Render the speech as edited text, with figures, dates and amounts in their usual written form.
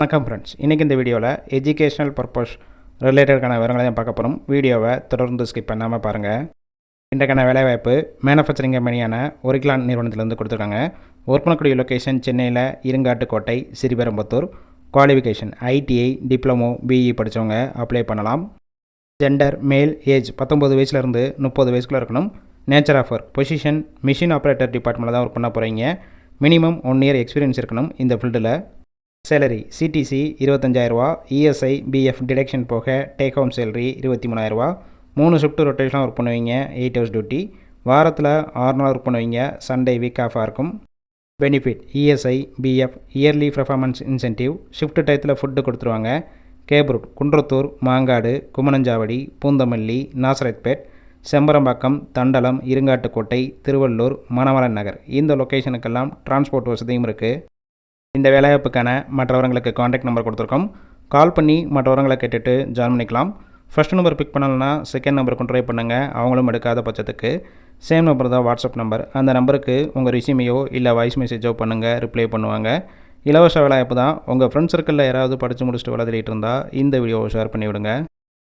வணக்கம் ஃப்ரெண்ட்ஸ், இன்றைக்கி இந்த வீடியோவில் எஜுகேஷனல் பர்பஸ் ரிலேட்டடான விவரங்களை தான் பார்க்க போகிறோம். வீடியோவை தொடர்ந்து ஸ்கிப் பண்ணாமல் பாருங்கள். இன்றைக்கான வேலைவாய்ப்பு மேனுஃபேக்சரிங் கம்பெனியான ஒரிக்லான் நிறுவனத்திலேருந்து கொடுத்துருக்காங்க. ஒர்க் பண்ணக்கூடிய லொக்கேஷன் சென்னையில் Irungattukottai, Sriperumbudur. Qualification ITI, diploma, BE படித்தவங்க அப்ளை பண்ணலாம். ஜெண்டர் மேல், ஏஜ் 19 வயசுலேருந்து 30 வயசுக்குள்ளே இருக்கணும். Nature of work position machine operator டிபார்ட்மெண்ட்டில் தான் ஒர்க் பண்ண போகிறீங்க. மினிமம் 1 இயர் எக்ஸ்பீரியன்ஸ் இருக்கணும் இந்த ஃபீல்டில். Salary CTC 25,000, ESI PF deduction போக டேக் ஹோம் சேலரி 23,000. 3 ஷிஃப்ட் ரொட்டேஷனாக ஒர்க் பண்ணுவீங்க. 8 ஹவர்ஸ் டியூட்டி. வாரத்தில் 6 நாள் ஒர்க் பண்ணுவீங்க. சண்டே வீக் ஆஃபாக இருக்கும். Benefit ESI PF, yearly performance incentive, shift டயத்தில் ஃபுட்டு கொடுத்துருவாங்க. கேப்ரூட், குன்றத்தூர், மாங்காடு, குமணஞ்சாவடி, பூந்தமல்லி, நாசரத்பேட், செம்பரம்பாக்கம், தண்டலம், இருங்காட்டுக்கோட்டை, திருவள்ளூர், மணமலன் நகர் இந்த லொக்கேஷனுக்கெல்லாம் டிரான்ஸ்போர்ட் வசதியும் இருக்குது. இந்த வேலைவாய்ப்புக்கான மற்றவர்களுக்கு காண்டாக்ட் நம்பர் கொடுத்துருக்கோம். கால் பண்ணி மற்றவர்களை கேட்டுட்டு ஜாயின் பண்ணிக்கலாம். ஃபஸ்ட் நம்பர் பிக் பண்ணலன்னா செகண்ட் நம்பருக்கு ட்ரை பண்ணுங்கள். அவங்களும் எடுக்காத பட்சத்துக்கு சேம் நம்பர் தான் வாட்ஸ்அப் நம்பர். அந்த நம்பருக்கு உங்கள் ரெஸ்யூமையோ இல்லை வாய்ஸ் மெசேஜோ பண்ணுங்கள், ரிப்ளை பண்ணுவாங்க. இலவச வேலைவாய்ப்பு தான். உங்கள் ஃப்ரெண்ட்ஸ் சர்க்கிளில் யாராவது படித்து முடிச்சுட்டு விளையாடிட்டு இருந்தால் இந்த வீடியோவை ஷேர் பண்ணிவிடுங்க.